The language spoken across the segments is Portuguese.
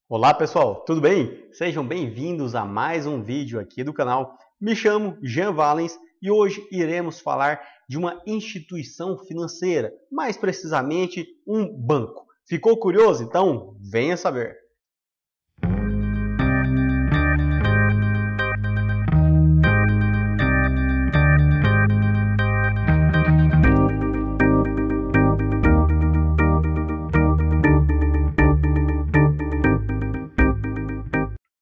Olá pessoal, tudo bem? Sejam bem-vindos a mais um vídeo aqui do canal. Me chamo Jean Valens e hoje iremos falar de uma instituição financeira, mais precisamente um banco. Ficou curioso? Então venha saber.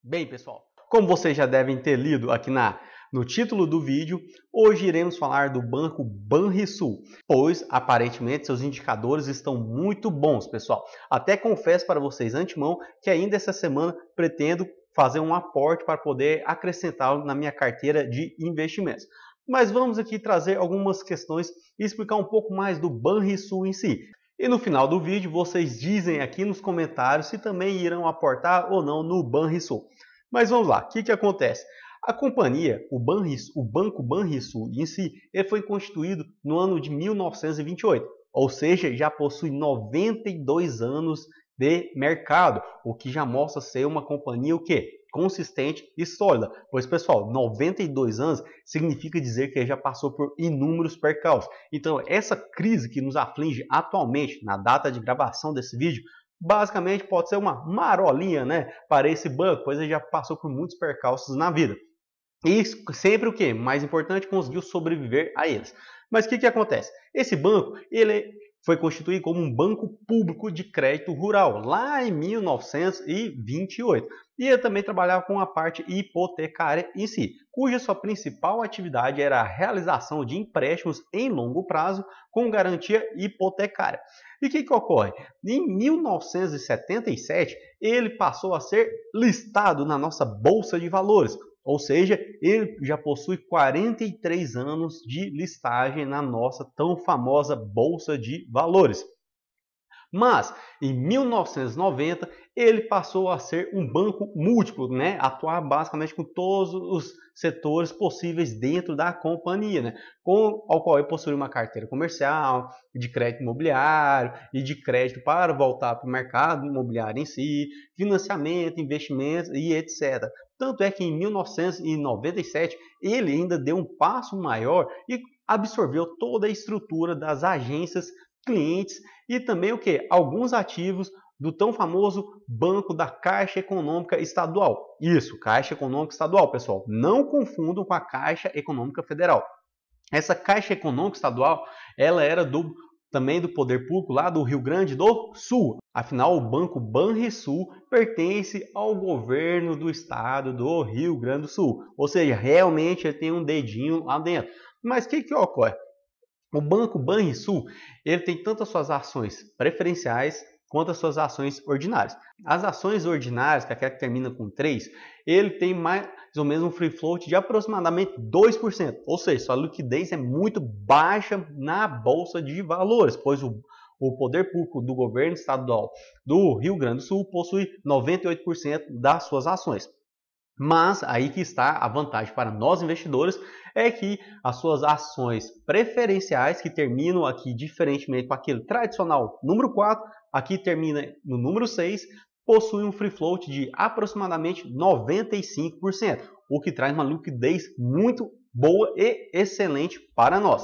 Bem, pessoal, como vocês já devem ter lido aqui no título do vídeo, hoje iremos falar do Banco Banrisul, pois aparentemente seus indicadores estão muito bons, pessoal. Até confesso para vocês antemão que ainda essa semana pretendo fazer um aporte para poder acrescentá-lo na minha carteira de investimentos. Mas vamos aqui trazer algumas questões e explicar um pouco mais do Banrisul em si. E no final do vídeo vocês dizem aqui nos comentários se também irão aportar ou não no Banrisul. Mas vamos lá, o que acontece? A companhia, o Banco Banrisul em si, ele foi constituído no ano de 1928, ou seja, já possui 92 anos de mercado, o que já mostra ser uma companhia o quê? Consistente e sólida. Pois, pessoal, 92 anos significa dizer que ele já passou por inúmeros percalços. Então, essa crise que nos aflige atualmente, na data de gravação desse vídeo, basicamente pode ser uma marolinha, né, para esse banco, pois ele já passou por muitos percalços na vida. E sempre o que? Mais importante, conseguiu sobreviver a eles. Mas o que acontece? Esse banco, ele foi constituído como um banco público de crédito rural, lá em 1928. E ele também trabalhava com a parte hipotecária em si, cuja sua principal atividade era a realização de empréstimos em longo prazo com garantia hipotecária. E o que ocorre? Em 1977, ele passou a ser listado na nossa Bolsa de Valores, ou seja, ele já possui 43 anos de listagem na nossa tão famosa Bolsa de Valores. Mas, em 1990, ele passou a ser um banco múltiplo, né? Atuar basicamente com todos os setores possíveis dentro da companhia, né? Ao qual ele possui uma carteira comercial, de crédito imobiliário e de crédito para voltar para o mercado imobiliário em si, financiamento, investimentos e etc. Tanto é que em 1997 ele ainda deu um passo maior e absorveu toda a estrutura das agências, clientes e também o que? Alguns ativos do tão famoso Banco da Caixa Econômica Estadual. Isso, Caixa Econômica Estadual, pessoal. Não confundam com a Caixa Econômica Federal. Essa Caixa Econômica Estadual, ela era também do poder público lá do Rio Grande do Sul. Afinal, o Banco Banrisul pertence ao governo do estado do Rio Grande do Sul. Ou seja, realmente ele tem um dedinho lá dentro. Mas o que ocorre? O Banco Banrisul, ele tem tanto as suas ações preferenciais quanto as suas ações ordinárias. As ações ordinárias, que é aquela que termina com 3, ele tem mais ou menos um free float de aproximadamente 2%. Ou seja, sua liquidez é muito baixa na Bolsa de Valores, pois o poder público do governo estadual do Rio Grande do Sul possui 98% das suas ações. Mas aí que está a vantagem para nós investidores, é que as suas ações preferenciais, que terminam aqui diferentemente com aquele tradicional número 4, aqui termina no número 6, possuem um free float de aproximadamente 95%, o que traz uma liquidez muito boa e excelente para nós.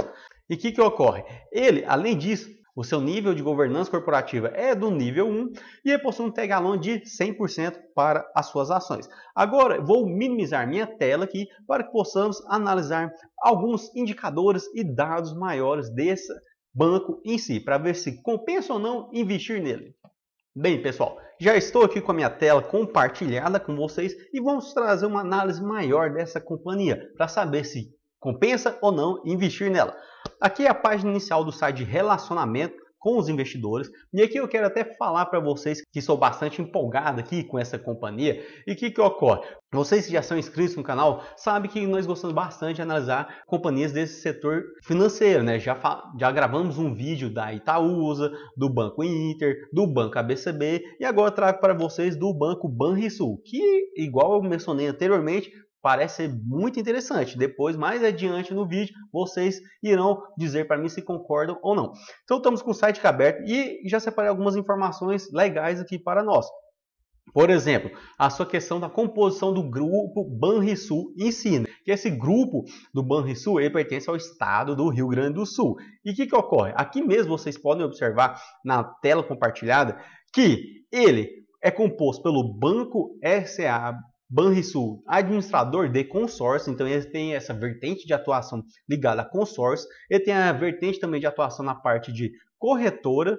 E o que ocorre? Ele, além disso, o seu nível de governança corporativa é do nível 1 e ele possui um tag-along de 100% para as suas ações. Agora, vou minimizar minha tela aqui para que possamos analisar alguns indicadores e dados maiores desse banco em si, para ver se compensa ou não investir nele. Bem, pessoal, já estou aqui com a minha tela compartilhada com vocês e vamos trazer uma análise maior dessa companhia, para saber se compensa ou não investir nela. Aqui é a página inicial do site de relacionamento com os investidores. E aqui eu quero até falar para vocês que sou bastante empolgado aqui com essa companhia. E o que ocorre? Vocês que já são inscritos no canal sabem que nós gostamos bastante de analisar companhias desse setor financeiro, né? Já gravamos um vídeo da Itaúsa, do Banco Inter, do Banco ABCB e agora trago para vocês do Banco Banrisul, que, igual eu mencionei anteriormente, parece ser muito interessante. Depois, mais adiante no vídeo, vocês irão dizer para mim se concordam ou não. Então, estamos com o site aberto e já separei algumas informações legais aqui para nós. Por exemplo, a sua questão da composição do grupo Banrisul em si, né? Que esse grupo do Banrisul, ele pertence ao estado do Rio Grande do Sul. E o que ocorre? Aqui mesmo vocês podem observar na tela compartilhada que ele é composto pelo Banco SA Banrisul, administrador de consórcio, então ele tem essa vertente de atuação ligada a consórcio, ele tem a vertente também de atuação na parte de corretora,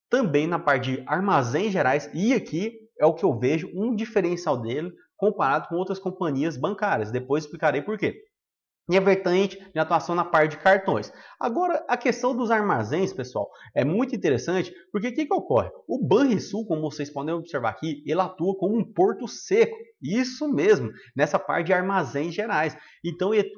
também na parte de armazéns gerais, e aqui é o que eu vejo um diferencial dele comparado com outras companhias bancárias. Depois explicarei por quê. E a vertente de atuação na parte de cartões. Agora, a questão dos armazéns, pessoal, é muito interessante, porque o que ocorre? O Banrisul, como vocês podem observar aqui, ele atua como um porto seco. Isso mesmo, nessa parte de armazéns gerais. Então, ele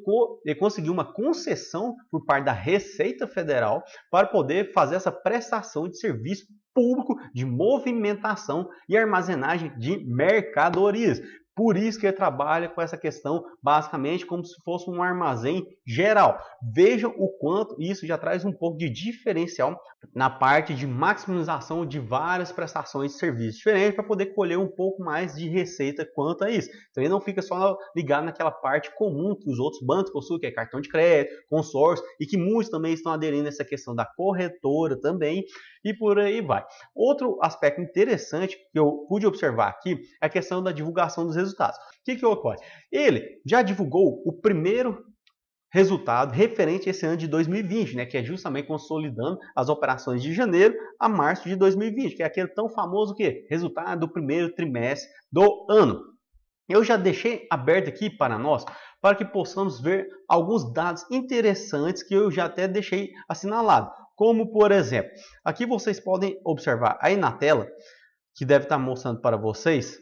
conseguiu uma concessão por parte da Receita Federal para poder fazer essa prestação de serviço público de movimentação e armazenagem de mercadorias. Por isso que ele trabalha com essa questão basicamente como se fosse um armazém geral. Vejam o quanto isso já traz um pouco de diferencial na parte de maximização de várias prestações de serviços diferentes para poder colher um pouco mais de receita quanto a isso. Então ele não fica só ligado naquela parte comum que os outros bancos possuem, que é cartão de crédito, consórcio, e que muitos também estão aderindo a essa questão da corretora também, e por aí vai. Outro aspecto interessante que eu pude observar aqui é a questão da divulgação dos resultados. O que ocorre? Ele já divulgou o primeiro resultado referente a esse ano de 2020, né, que é justamente consolidando as operações de janeiro a março de 2020, que é aquele tão famoso que resultado do primeiro trimestre do ano. Eu já deixei aberto aqui para nós, para que possamos ver alguns dados interessantes que eu já até deixei assinalado. Como, por exemplo, aqui vocês podem observar aí na tela, que deve estar mostrando para vocês,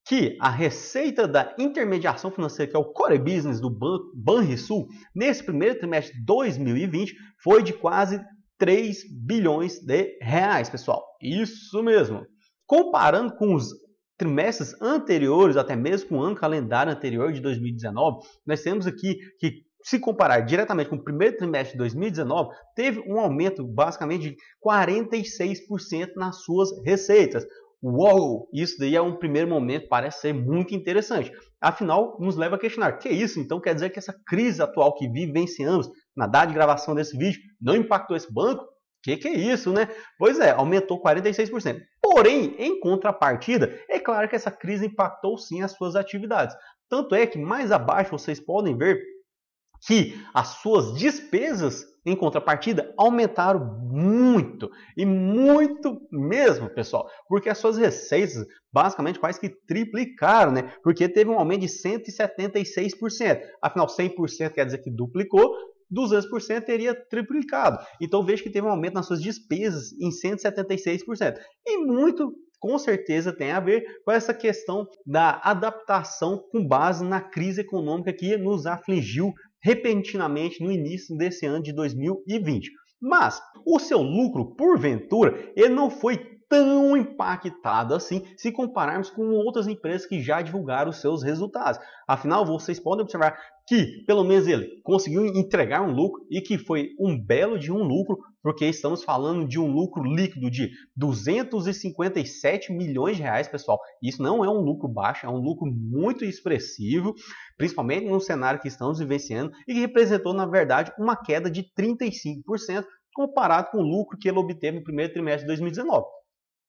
que a receita da intermediação financeira, que é o core business do Banrisul, nesse primeiro trimestre de 2020, foi de quase 3 bilhões de reais, pessoal. Isso mesmo. Comparando com os trimestres anteriores, até mesmo com o ano calendário anterior de 2019, nós temos aqui que, se comparar diretamente com o primeiro trimestre de 2019, teve um aumento basicamente de 46% nas suas receitas. Uou! Isso daí é um primeiro momento, parece ser muito interessante. Afinal, nos leva a questionar, que é isso? Então quer dizer que essa crise atual que vivenciamos na data de gravação desse vídeo não impactou esse banco? Que é isso, né? Pois é, aumentou 46%. Porém, em contrapartida, é claro que essa crise impactou sim as suas atividades. Tanto é que mais abaixo vocês podem ver que as suas despesas, em contrapartida, aumentaram muito, e muito mesmo, pessoal, porque as suas receitas basicamente quase que triplicaram, né? Porque teve um aumento de 176%. Afinal, 100% quer dizer que duplicou, 200% teria triplicado. Então veja que teve um aumento nas suas despesas em 176%. E muito, com certeza, tem a ver com essa questão da adaptação com base na crise econômica que nos afligiu repentinamente no início desse ano de 2020. Mas o seu lucro, porventura, ele não foi tão impactado assim se compararmos com outras empresas que já divulgaram os seus resultados. Afinal, vocês podem observar que, pelo menos ele conseguiu entregar um lucro e que foi um belo de um lucro, porque estamos falando de um lucro líquido de 257 milhões de reais, pessoal. Isso não é um lucro baixo, é um lucro muito expressivo, principalmente no cenário que estamos vivenciando e que representou, na verdade, uma queda de 35% comparado com o lucro que ele obteve no primeiro trimestre de 2019.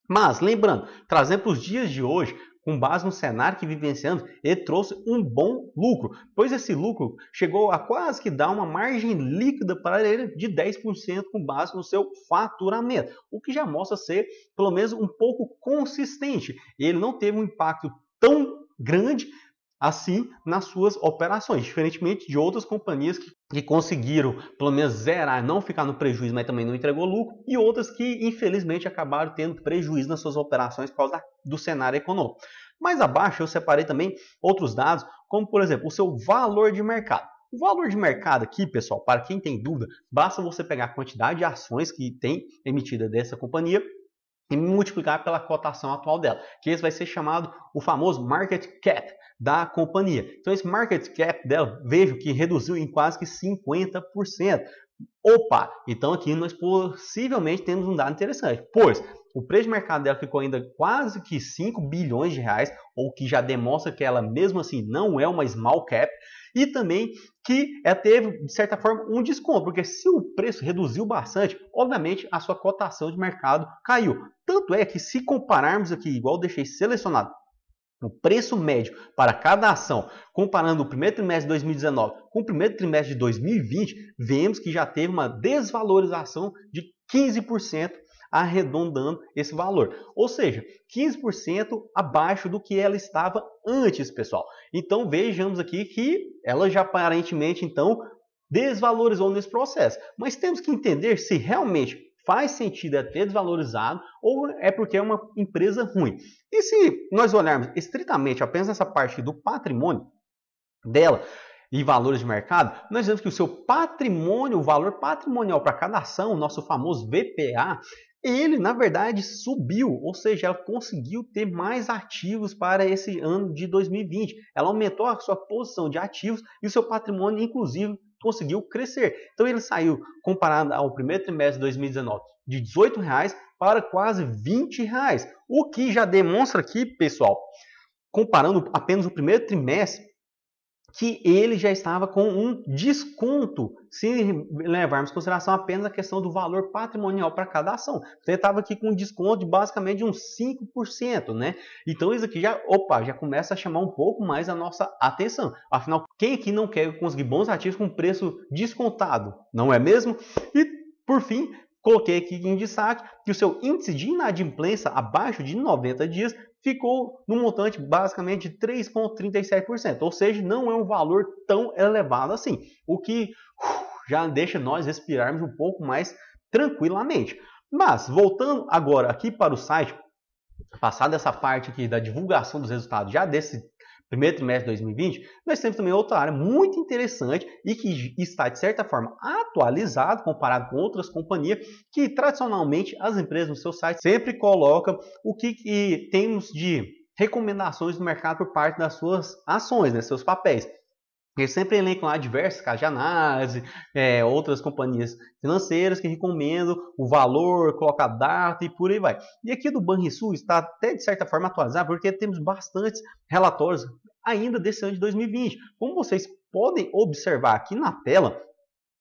Mas, lembrando, trazendo para os dias de hoje, com base no cenário que vivenciamos, ele trouxe um bom lucro, pois esse lucro chegou a quase que dar uma margem líquida para ele de 10% com base no seu faturamento, o que já mostra ser, pelo menos, um pouco consistente. Ele não teve um impacto tão grande assim nas suas operações, diferentemente de outras companhias que conseguiram pelo menos zerar, não ficar no prejuízo, mas também não entregou lucro, e outras que infelizmente acabaram tendo prejuízo nas suas operações por causa do cenário econômico. Mais abaixo eu separei também outros dados, como por exemplo o seu valor de mercado. O valor de mercado aqui, pessoal, para quem tem dúvida, basta você pegar a quantidade de ações que tem emitida dessa companhia e multiplicar pela cotação atual dela, que esse vai ser chamado o famoso market cap da companhia. Então esse market cap dela, vejo que reduziu em quase que 50%. Opa, então aqui nós possivelmente temos um dado interessante, pois o preço de mercado dela ficou ainda quase que 5 bilhões de reais, o que já demonstra que ela mesmo assim não é uma small cap, e também que ela teve, de certa forma, um desconto, porque se o preço reduziu bastante, obviamente a sua cotação de mercado caiu. Tanto é que se compararmos aqui, igual eu deixei selecionado, o preço médio para cada ação, comparando o primeiro trimestre de 2019 com o primeiro trimestre de 2020, vemos que já teve uma desvalorização de 15%, arredondando esse valor. Ou seja, 15% abaixo do que ela estava antes, pessoal. Então vejamos aqui que ela já aparentemente então desvalorizou nesse processo. Mas temos que entender se realmente faz sentido ter desvalorizado ou é porque é uma empresa ruim. E se nós olharmos estritamente apenas essa parte do patrimônio dela e valores de mercado, nós vemos que o seu patrimônio, o valor patrimonial para cada ação, o nosso famoso VPA, ele na verdade subiu, ou seja, ela conseguiu ter mais ativos para esse ano de 2020. Ela aumentou a sua posição de ativos e o seu patrimônio, inclusive, conseguiu crescer. Então ele saiu, comparado ao primeiro trimestre de 2019, de R$18 para quase R$20, o que já demonstra aqui, pessoal, comparando apenas o primeiro trimestre, que ele já estava com um desconto, se levarmos em consideração apenas a questão do valor patrimonial para cada ação. Então, ele estava aqui com um desconto de basicamente uns 5%, né? Então, isso aqui já começa a chamar um pouco mais a nossa atenção. Afinal, quem aqui não quer conseguir bons ativos com preço descontado, não é mesmo? E, por fim, coloquei aqui em destaque que o seu índice de inadimplência abaixo de 90 dias ficou no montante basicamente de 3,37%, ou seja, não é um valor tão elevado assim, o que já deixa nós respirarmos um pouco mais tranquilamente. Mas, voltando agora aqui para o site, passada essa parte aqui da divulgação dos resultados já desse primeiro trimestre de 2020, nós temos também outra área muito interessante e que está, de certa forma, atualizado comparado com outras companhias que, tradicionalmente, as empresas no seu site sempre colocam o que temos de recomendações do mercado por parte das suas ações, né, seus papéis. Eles sempre elencam lá diversos casos de análise, outras companhias financeiras que recomendam o valor, coloca a data e por aí vai. E aqui do Banrisul está até de certa forma atualizado, porque temos bastantes relatórios ainda desse ano de 2020. Como vocês podem observar aqui na tela,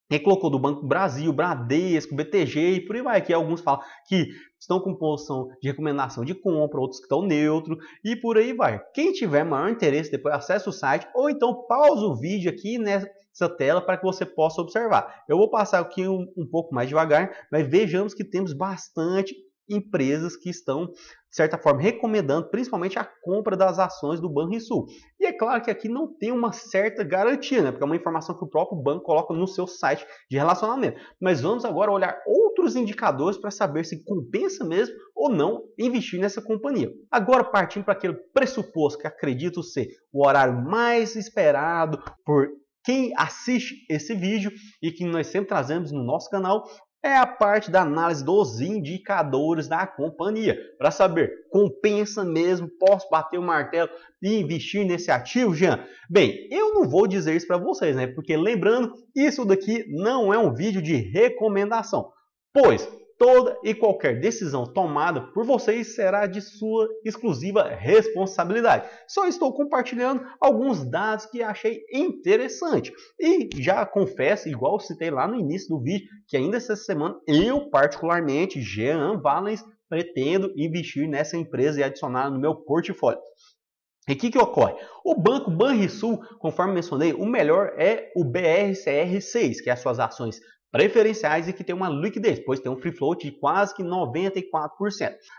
ele colocou do Banco Brasil, Bradesco, BTG e por aí vai. Aqui alguns falam que estão com posição de recomendação de compra, outros que estão neutro e por aí vai. Quem tiver maior interesse, depois acesse o site ou então pausa o vídeo aqui nessa tela para que você possa observar. Eu vou passar aqui um pouco mais devagar, mas vejamos que temos bastante empresas que estão, de certa forma, recomendando principalmente a compra das ações do Banrisul. E é claro que aqui não tem uma certa garantia, né? Porque é uma informação que o próprio banco coloca no seu site de relacionamento. Mas vamos agora olhar outros indicadores para saber se compensa mesmo ou não investir nessa companhia. Agora partindo para aquele pressuposto que acredito ser o horário mais esperado por quem assiste esse vídeo e que nós sempre trazemos no nosso canal, é a parte da análise dos indicadores da companhia. Para saber, compensa mesmo? Posso bater o martelo e investir nesse ativo, Jean? Bem, eu não vou dizer isso para vocês, né? Porque lembrando, isso daqui não é um vídeo de recomendação. Pois toda e qualquer decisão tomada por vocês será de sua exclusiva responsabilidade. Só estou compartilhando alguns dados que achei interessante. E já confesso, igual eu citei lá no início do vídeo, que ainda essa semana eu particularmente, Jean Valens, pretendo investir nessa empresa e adicionar no meu portfólio. E o que ocorre? O Banco Banrisul, conforme mencionei, o melhor é o BRCR6, que é as suas ações preferenciais e que tem uma liquidez, pois tem um free float de quase que 94%.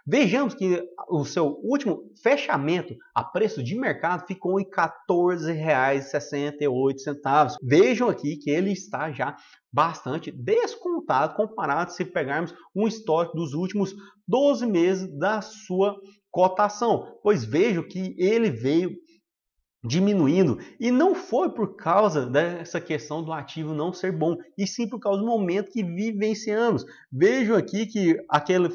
Vejamos que o seu último fechamento a preço de mercado ficou em R$ 14,68. Vejam aqui que ele está já bastante descontado comparado se pegarmos um histórico dos últimos 12 meses da sua cotação, pois vejo que ele veio diminuindo e não foi por causa dessa questão do ativo não ser bom, e sim por causa do momento que vivenciamos. Vejo aqui que aquele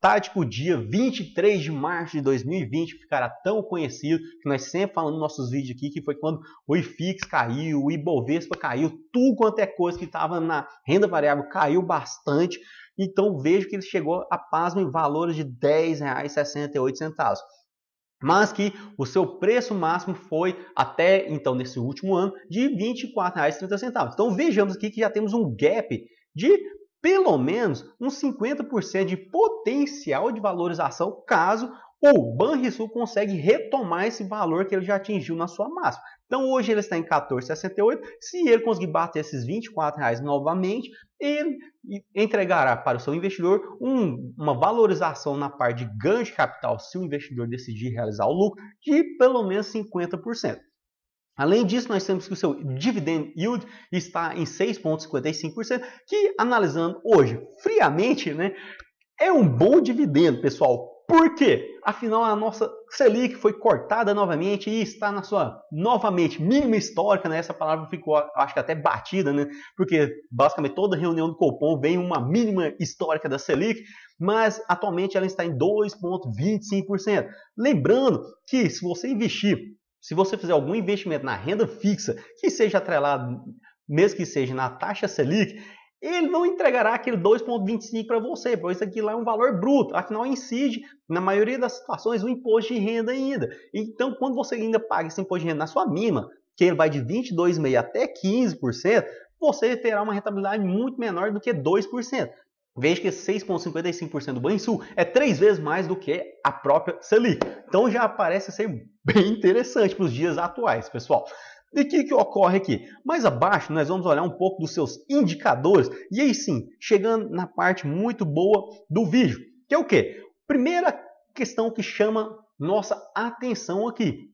fatídico dia 23 de março de 2020 ficará tão conhecido que nós sempre falamos nos nossos vídeos aqui, que foi quando o IFIX caiu, o Ibovespa caiu, tudo quanto é coisa que estava na renda variável caiu bastante. Então vejo que ele chegou a pasmo em valores de R$ 10,68. Mas que o seu preço máximo foi até então nesse último ano de R$ 24,30. Então vejamos aqui que já temos um gap de pelo menos uns 50% de potencial de valorização caso o Banrisul consegue retomar esse valor que ele já atingiu na sua máxima. Então hoje ele está em 14,68. Se ele conseguir bater esses R$ 24,00 novamente, ele entregará para o seu investidor uma valorização na parte de ganho de capital, se o investidor decidir realizar o lucro, de pelo menos 50%. Além disso, nós temos que o seu dividend yield está em 6,55%, que analisando hoje friamente, né, é um bom dividendo, pessoal. Por quê? Afinal, a nossa Selic foi cortada novamente e está na sua, novamente, mínima histórica, né? Essa palavra ficou, acho que até batida, né? Porque, basicamente, toda reunião do Copom vem uma mínima histórica da Selic, mas, atualmente, ela está em 2,25%. Lembrando que, se você investir, se você fizer algum investimento na renda fixa, que seja atrelado, mesmo que seja na taxa Selic, ele não entregará aquele 2,25 para você, pois isso aqui lá é um valor bruto, afinal incide, na maioria das situações, o imposto de renda ainda. Então, quando você ainda paga esse imposto de renda na sua mínima, que ele vai de 22,5% até 15%, você terá uma rentabilidade muito menor do que 2%. Veja que 6,55% do Banrisul é 3 vezes mais do que a própria Selic. Então já parece ser bem interessante para os dias atuais, pessoal. E o que ocorre aqui? Mais abaixo nós vamos olhar um pouco dos seus indicadores e aí sim, chegando na parte muito boa do vídeo, que é o quê? Primeira questão que chama nossa atenção aqui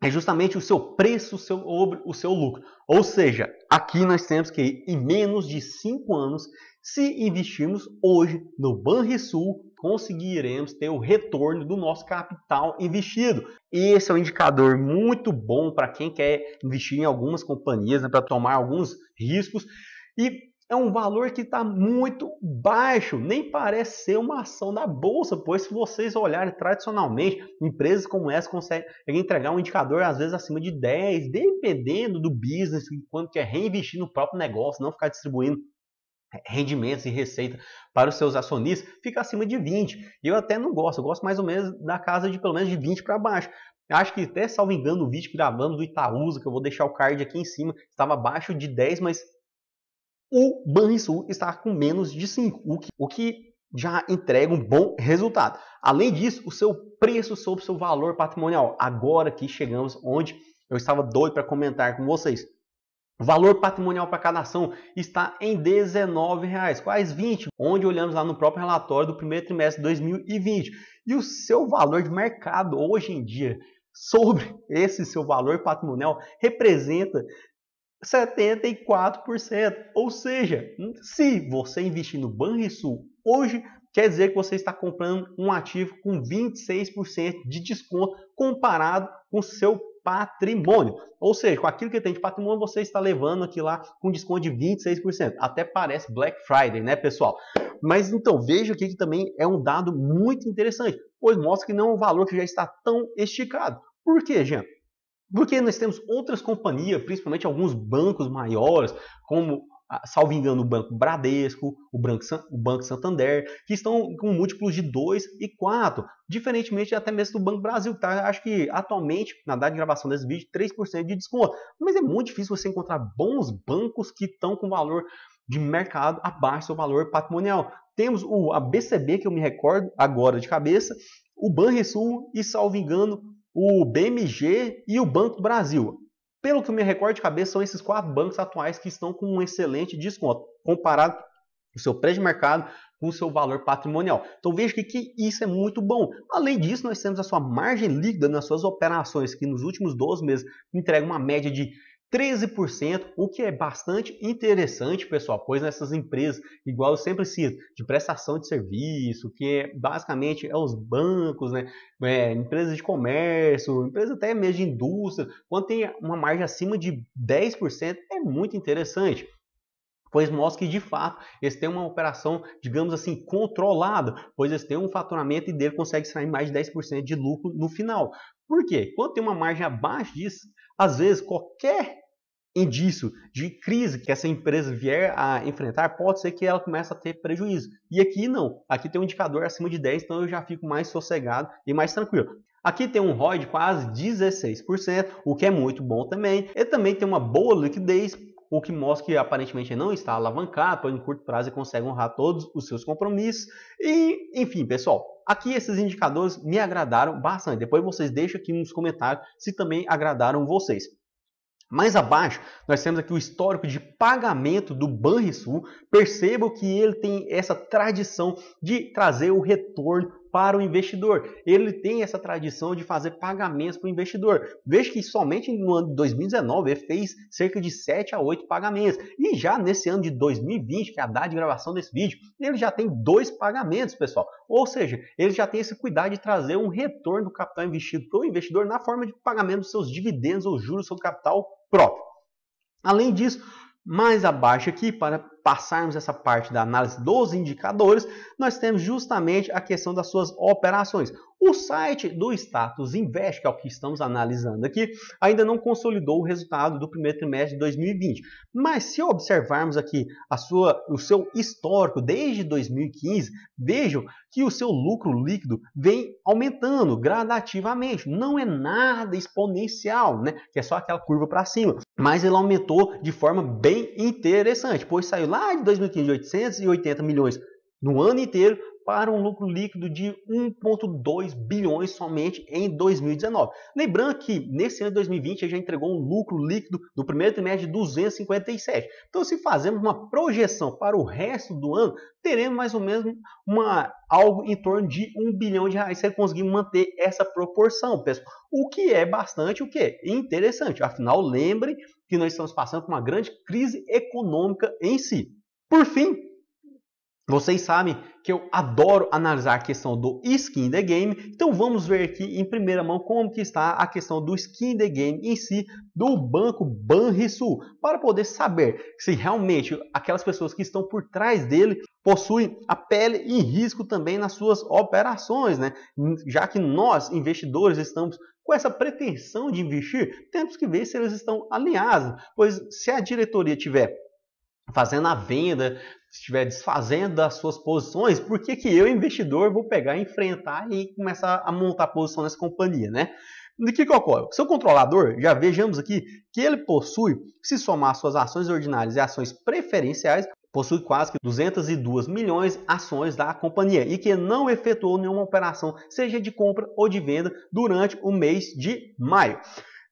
é justamente o seu preço sobre o seu lucro. Ou seja, aqui nós temos que em menos de 5 anos, se investirmos hoje no Banrisul, conseguiremos ter o retorno do nosso capital investido. Esse é um indicador muito bom para quem quer investir em algumas companhias, né, para tomar alguns riscos. E é um valor que está muito baixo, nem parece ser uma ação da bolsa, pois se vocês olharem tradicionalmente, empresas como essa conseguem entregar um indicador às vezes acima de 10, dependendo do business, quando quer reinvestir no próprio negócio, não ficar distribuindo rendimentos e receita para os seus acionistas, fica acima de 20. E eu até não gosto, eu gosto mais ou menos da casa de pelo menos de 20 para baixo. Acho que até, salvo engano, o vídeo que gravamos do Itaúsa, que eu vou deixar o card aqui em cima, estava abaixo de 10, mas o Banrisul está com menos de 5, o que já entrega um bom resultado. Além disso, o seu preço sobre o seu valor patrimonial. Agora que chegamos onde eu estava doido para comentar com vocês. O valor patrimonial para cada ação está em R$19, quase 20, onde olhamos lá no próprio relatório do primeiro trimestre de 2020. E o seu valor de mercado hoje em dia sobre esse seu valor patrimonial representa 74%. Ou seja, se você investir no Banrisul hoje, quer dizer que você está comprando um ativo com 26% de desconto comparado com o seu patrimônio. Ou seja, com aquilo que tem de patrimônio, você está levando aqui lá com desconto de 26%. Até parece Black Friday, né, pessoal? Mas então, veja aqui que também é um dado muito interessante, pois mostra que não é um valor que já está tão esticado. Por quê, Jean? Porque nós temos outras companhias, principalmente alguns bancos maiores, como, salvo engano, o Banco Bradesco, o Banco Santander, que estão com múltiplos de 2 e 4, diferentemente até mesmo do Banco Brasil, que está, acho que atualmente, na data de gravação desse vídeo, 3% de desconto. Mas é muito difícil você encontrar bons bancos que estão com valor de mercado abaixo do valor patrimonial. Temos a BCB, que eu me recordo agora de cabeça, o Banrisul e, salvo engano, o BMG e o Banco do Brasil. Pelo que eu me recordo de cabeça, são esses 4 bancos atuais que estão com um excelente desconto, comparado o seu preço de mercado com o seu valor patrimonial. Então veja que isso é muito bom. Além disso, nós temos a sua margem líquida nas suas operações, que nos últimos 12 meses entrega uma média de 13%, o que é bastante interessante, pessoal, pois nessas empresas, igual eu sempre cito, de prestação de serviço, que basicamente é os bancos, né, empresas de comércio, empresas até mesmo de indústria, quando tem uma margem acima de 10%, é muito interessante. pois mostra que de fato eles têm uma operação, digamos assim, controlada, pois eles têm um faturamento e dele consegue extrair mais de 10% de lucro no final. Por quê? Quando tem uma margem abaixo disso, às vezes qualquer indício de crise que essa empresa vier a enfrentar, pode ser que ela comece a ter prejuízo. E aqui não, aqui tem um indicador acima de 10, então eu já fico mais sossegado e mais tranquilo. Aqui tem um ROI de quase 16%, o que é muito bom também. Ele também tem uma boa liquidez, o que mostra que aparentemente não está alavancado, pois em curto prazo ele consegue honrar todos os seus compromissos. E, enfim, pessoal, aqui esses indicadores me agradaram bastante. Depois vocês deixam aqui nos comentários se também agradaram vocês. Mais abaixo, nós temos aqui o histórico de pagamento do Banrisul. Percebam que ele tem essa tradição de trazer o retorno para o investidor. Ele tem essa tradição de fazer pagamentos para o investidor. Veja que somente no ano de 2019 ele fez cerca de 7 a 8 pagamentos. E já nesse ano de 2020, que é a data de gravação desse vídeo, ele já tem 2 pagamentos, pessoal. Ou seja, ele já tem esse cuidado de trazer um retorno do capital investido para o investidor na forma de pagamento dos seus dividendos ou juros sobre capital próprio. Além disso, mais abaixo aqui, para passarmos essa parte da análise dos indicadores, nós temos justamente a questão das suas operações. O site do Status Invest, que é o que estamos analisando aqui, ainda não consolidou o resultado do primeiro trimestre de 2020. Mas se observarmos aqui o seu histórico desde 2015, vejam que o seu lucro líquido vem aumentando gradativamente. Não é nada exponencial, né? Que é só aquela curva para cima. Mas ele aumentou de forma bem interessante, pois saiu lá de 2015 de 880 milhões no ano inteiro para um lucro líquido de 1,2 bilhões somente em 2019. Lembrando que nesse ano de 2020 ele já entregou um lucro líquido no primeiro trimestre de 257. Então, se fazermos uma projeção para o resto do ano, teremos mais ou menos algo em torno de 1 bilhão de reais se ele conseguir manter essa proporção, pessoal. O que é bastante interessante. Afinal, lembrem que nós estamos passando por uma grande crise econômica em si. Por fim, vocês sabem que eu adoro analisar a questão do Skin in the Game, então vamos ver aqui em primeira mão como que está a questão do Skin in the Game em si do Banco Banrisul, para poder saber se realmente aquelas pessoas que estão por trás dele possuem a pele em risco também nas suas operações, né? Já que nós, investidores, estamos com essa pretensão de investir, temos que ver se eles estão alinhados, pois se a diretoria tiver fazendo a venda, se estiver desfazendo das suas posições, por que eu, investidor, vou pegar, enfrentar e começar a montar posição nessa companhia, né? O que ocorre? O seu controlador, já vejamos aqui, que ele possui, se somar suas ações ordinárias e ações preferenciais, possui quase que 202 milhões de ações da companhia e que não efetuou nenhuma operação, seja de compra ou de venda, durante o mês de maio.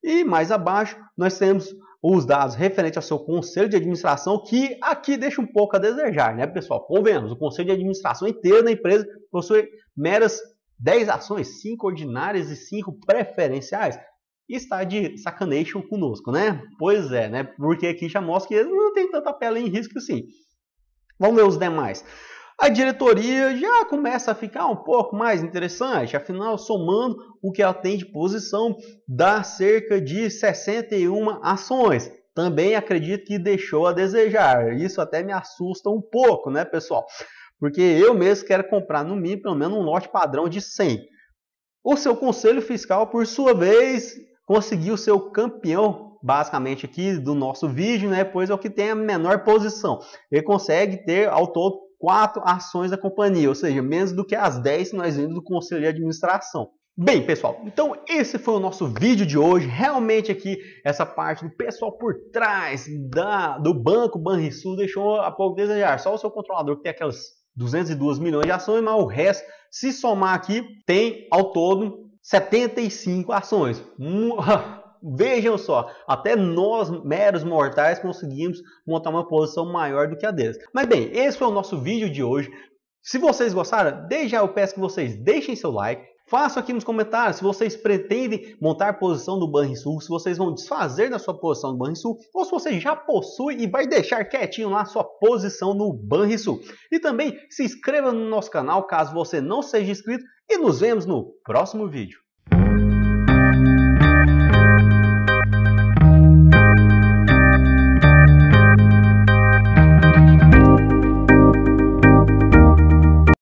E mais abaixo, nós temos os dados referentes ao seu conselho de administração, que aqui deixa um pouco a desejar, né, pessoal? Convenhamos, o conselho de administração inteiro da empresa possui meras 10 ações, 5 ordinárias e 5 preferenciais. E está de sacanation conosco, né? Pois é, né? Porque aqui já mostra que eles não tem tanta pele em risco assim. Vamos ver os demais. A diretoria já começa a ficar um pouco mais interessante, afinal, somando o que ela tem de posição, dá cerca de 61 ações. Também acredito que deixou a desejar. Isso até me assusta um pouco, né, pessoal? Porque eu mesmo quero comprar, no mínimo, pelo menos um lote padrão de 100. O seu conselho fiscal, por sua vez, conseguiu ser o campeão, basicamente, aqui do nosso vídeo, né? Pois é o que tem a menor posição. Ele consegue ter, ao todo, 4 ações da companhia, ou seja, menos do que as 10 que nós vimos do Conselho de Administração. Bem, pessoal, então esse foi o nosso vídeo de hoje. Realmente aqui, essa parte do pessoal por trás do Banco Banrisul deixou a pouco desejar. Só o seu controlador que tem aquelas 202 milhões de ações, mas o resto, se somar aqui, tem ao todo 75 ações. Vejam só, até nós, meros mortais, conseguimos montar uma posição maior do que a deles. Mas bem, esse foi o nosso vídeo de hoje. Se vocês gostaram, desde já eu peço que vocês deixem seu like. Façam aqui nos comentários se vocês pretendem montar posição do Banrisul, se vocês vão desfazer da sua posição do Banrisul, ou se você já possui e vai deixar quietinho lá a sua posição no Banrisul. E também se inscreva no nosso canal caso você não seja inscrito e nos vemos no próximo vídeo.